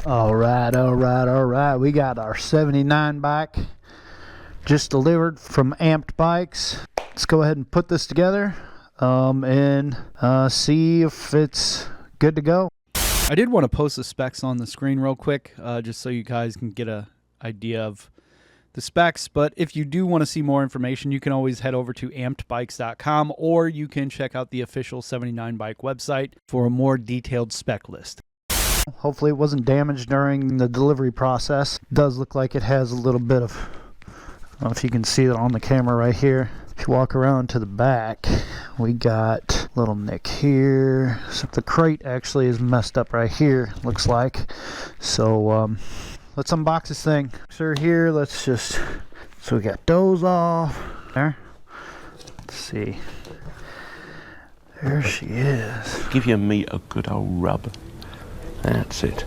All right. We got our 79 bike just delivered from Amped Bikes. Let's go ahead and put this together and see if it's good to go. I did want to post the specs on the screen real quick, just so you guys can get an idea of the specs. But if you do want to see more information, you can always head over to ampedbikes.com, or you can check out the official 79 Bike website for a more detailed spec list. Hopefully it wasn't damaged during the delivery process. It does look like it has a little bit of, I don't know if you can see it on the camera right here. If you walk around to the back, we got a little nick here. So the crate actually is messed up right here, looks like. So let's unbox this thing. So here, let's just, so we got those off there. Let's see. There she is. Give your meat a good old rub. That's it.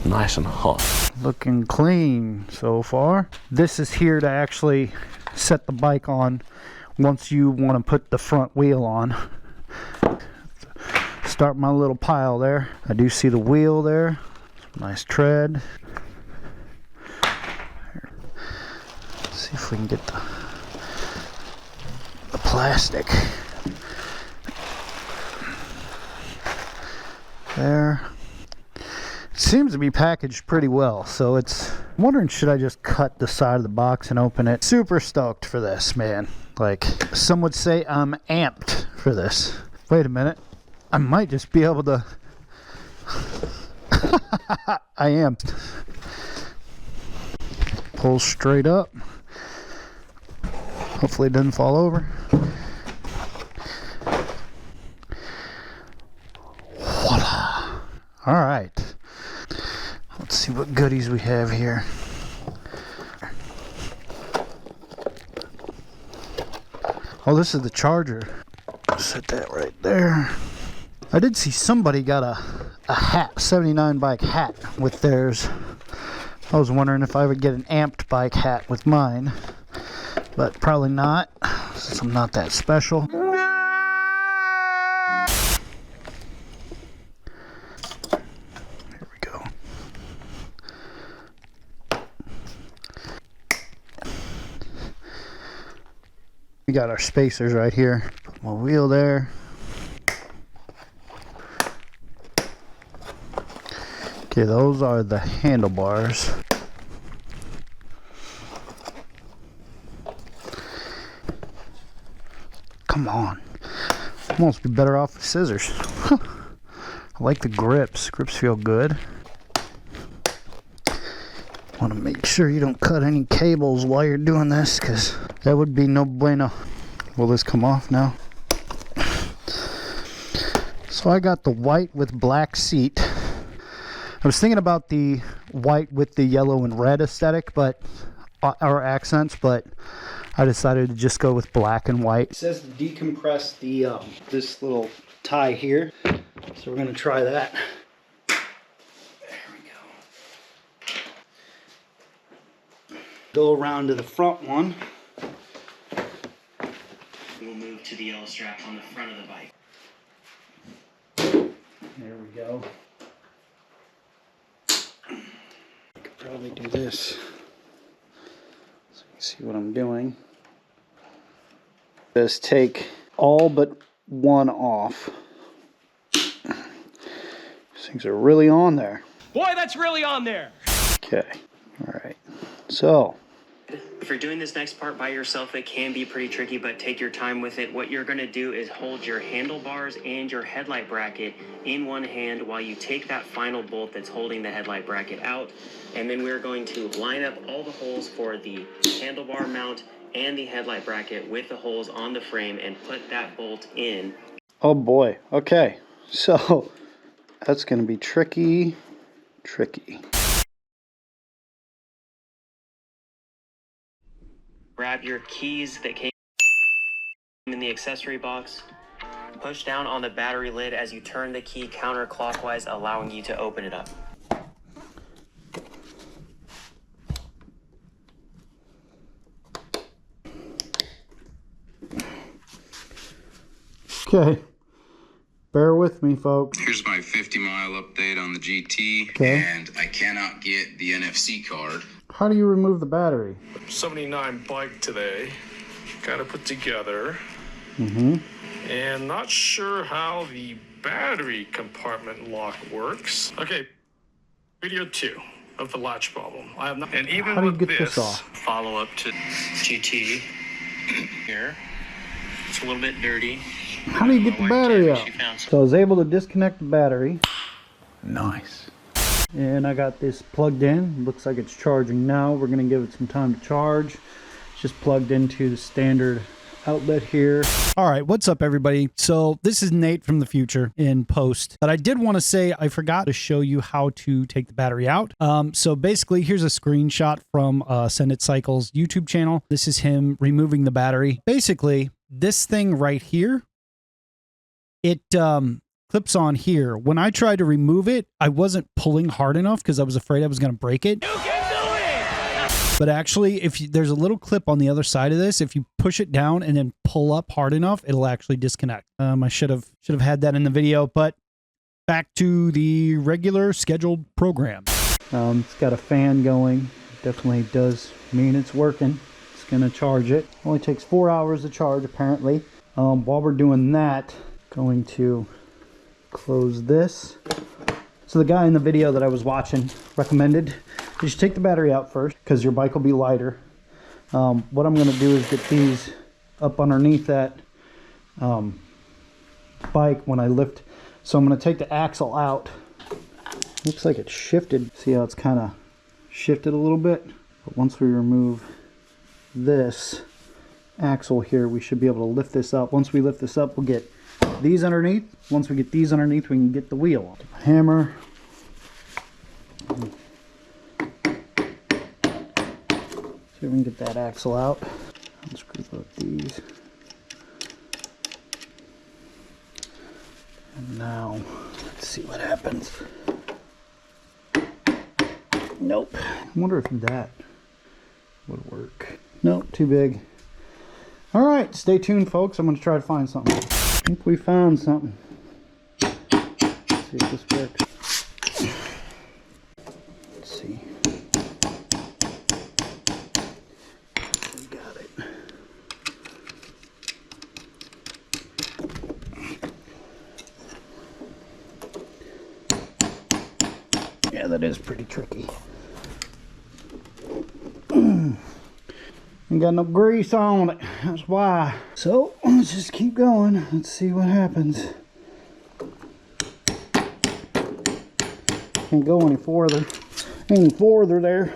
Nice and hot. Looking clean so far. This is here to actually set the bike on once you want to put the front wheel on. Start my little pile there. I do see the wheel there. Nice tread. Let's see if we can get the plastic. There. Seems to be packaged pretty well, so it's, I'm wondering, should I just cut the side of the box and open it? Super stoked for this, man. Like, some would say I'm amped for this. Wait a minute, I might just be able to I am. Pull straight up. Hopefully it doesn't fall over. Voila. All right. Let's see what goodies we have here. Oh, this is the charger. Set that right there. I did see somebody got a hat, 79 bike hat with theirs. I was wondering if I would get an amped bike hat with mine, but probably not, since I'm not that special. We got our spacers right here. Put my wheel there. Okay, those are the handlebars. Come on. Almost be better off with scissors. I like the grips. Grips feel good. Want to make sure you don't cut any cables while you're doing this, because that would be no bueno. Will this come off now? So I got the white with black seat. I was thinking about the white with the yellow and red aesthetic, but or accents, but I decided to just go with black and white. It says to decompress the this little tie here, so we're going to try that. Go around to the front one. We'll move to the yellow strap on the front of the bike. There we go. I could probably do this so you can see what I'm doing. Just take all but one off. These things are really on there. Boy, that's really on there! Okay, all right. So, if you're doing this next part by yourself, it can be pretty tricky, but take your time with it. What you're going to do is hold your handlebars and your headlight bracket in one hand while you take that final bolt that's holding the headlight bracket out. And then we're going to line up all the holes for the handlebar mount and the headlight bracket with the holes on the frame and put that bolt in. oh boy. Okay, so that's going to be tricky. Grab your keys that came in the accessory box. Push down on the battery lid as you turn the key counterclockwise, allowing you to open it up. Okay, bear with me, folks. Here's my 50-mile update on the GT, Okay. and I cannot not get the NFC card. How do you remove the battery? 79 bike today. Got it put together. Mm-hmm. And not sure how the battery compartment lock works. Okay, video 2 of the latch problem. I have not, and even How do you with get this off? Follow up to GT here. It's a little bit dirty. How do you get the battery out? So I was able to disconnect the battery. Nice. And I got this plugged in. Looks like it's charging now. We're going to give it some time to charge. It's just plugged into the standard outlet here. All right, what's up everybody? So this is Nate from the future in post, but I did want to say I forgot to show you how to take the battery out. So basically here's a screenshot from Send It Cycles YouTube channel. This is him removing the battery. Basically this thing right here, it clips on here. When I tried to remove it, I wasn't pulling hard enough because I was afraid I was going to break it. But actually, there's a little clip on the other side of this. If you push it down and then pull up hard enough, it'll actually disconnect. I should have had that in the video, but back to the regular scheduled program. It's got a fan going. Definitely does mean it's working. It's going to charge it. Only takes 4 hours to charge, apparently. While we're doing that, going to close this. So the guy in the video that I was watching recommended you should take the battery out first because your bike will be lighter. What I'm going to do is get these up underneath that bike when I lift. So I'm going to take the axle out. Looks like it's shifted. See how it's kind of shifted a little bit? But once we remove this axle here, we should be able to lift this up. Once we lift this up, we'll get these underneath. Once we get these underneath, we can get the wheel. Hammer. See if we can get that axle out. Unscrew both these. And now, let's see what happens. Nope. I wonder if that would work. Nope, too big. Alright, stay tuned folks. I'm going to try to find something. I think we found something. Let's see if this works. Let's see. We got it. Yeah, that is pretty tricky. Ain't got no grease on it, that's why. So let's just keep going. Let's see what happens. Can't go any farther. There.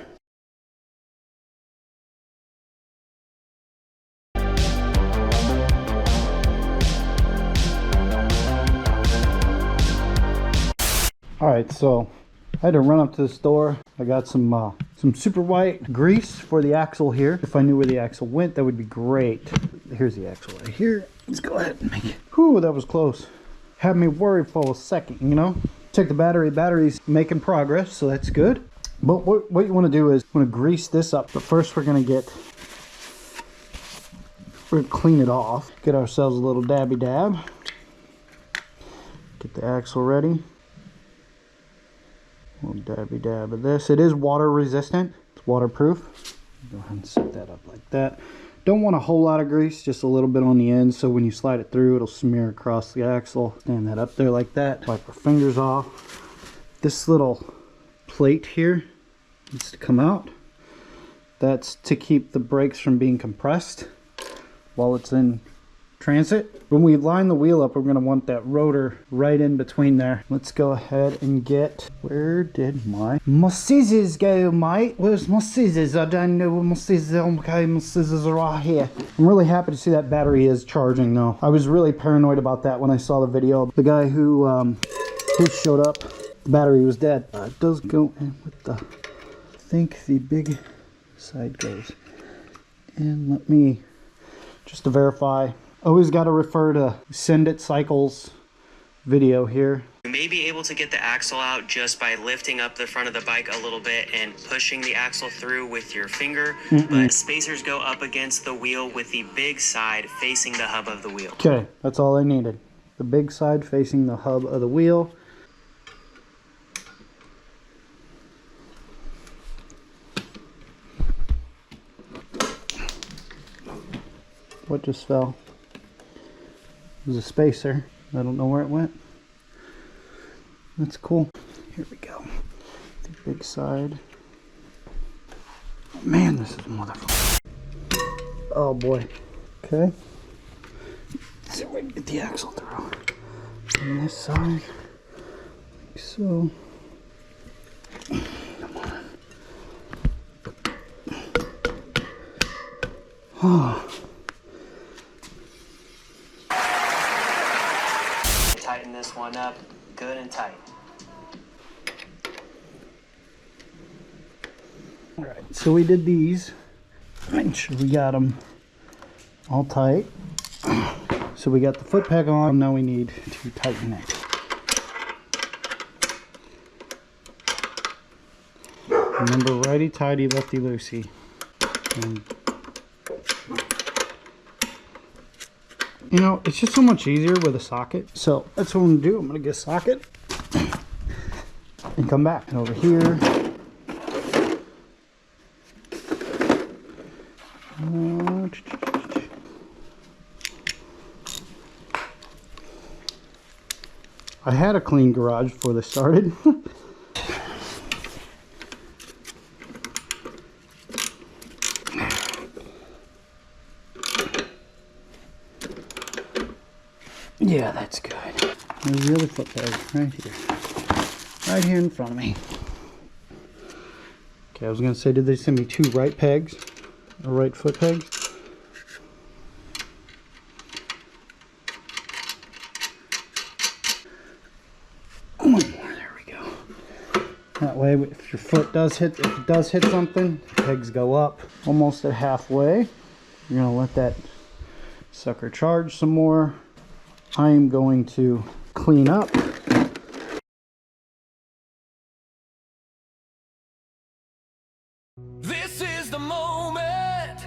Alright, so I had to run up to the store. I got some super white grease for the axle here. If I knew where the axle went, that would be great. Here's the axle right here. Let's go ahead and make it. Whew, that was close. Had me worried for a second, you know? Check the battery. Battery's making progress, so that's good. But what you want to do is you want to grease this up. But first we're going to clean it off. Get ourselves a little dabby dab. Get the axle ready. A little dabby dab of this. It is water resistant. It's waterproof. Go ahead and set that up like that. Don't want a whole lot of grease, just a little bit on the end, so when you slide it through, it'll smear across the axle. Stand that up there like that. Wipe our fingers off. This little plate here needs to come out. That's to keep the brakes from being compressed while it's in transit. When we line the wheel up, we're going to want that rotor right in between there. Let's go ahead and get, where did my scissors go, mate? Where's my scissors? I don't know where my scissors are. Okay, my scissors are right here. I'm really happy to see that battery is charging though. I was really paranoid about that when I saw the video. The guy who showed up, the battery was dead. It does go in with the, I think the big side goes. And let me, just to verify, always got to refer to Send It Cycles video here. You may be able to get the axle out just by lifting up the front of the bike a little bit and pushing the axle through with your finger. But spacers go up against the wheel with the big side facing the hub of the wheel. Okay, that's all I needed. The big side facing the hub of the wheel. What just fell? It was a spacer. I don't know where it went. That's cool. Here we go. The big side. Man, this is motherfucker. Oh boy. Okay. Let's see if we can get the axle through. On this side. Like so. Come on. Oh. Tighten this one up good and tight. Alright, so we did these. Make sure we got them all tight. So we got the foot peg on, now we need to tighten it. Remember, righty-tighty, lefty-loosey. And you know, it's just so much easier with a socket. So that's what I'm gonna do. I'm gonna get a socket and come back. And over here, I had a clean garage before this started. Yeah, that's good. There's the other foot peg right here. Right here in front of me. Okay, I was gonna say, did they send me two right pegs? Or right foot pegs? One more, there we go. That way, if your foot does hit, if it does hit something, the pegs go up. Almost at halfway. You're gonna let that sucker charge some more. I am going to clean up. This is the moment,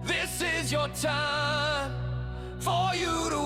this is your time for you to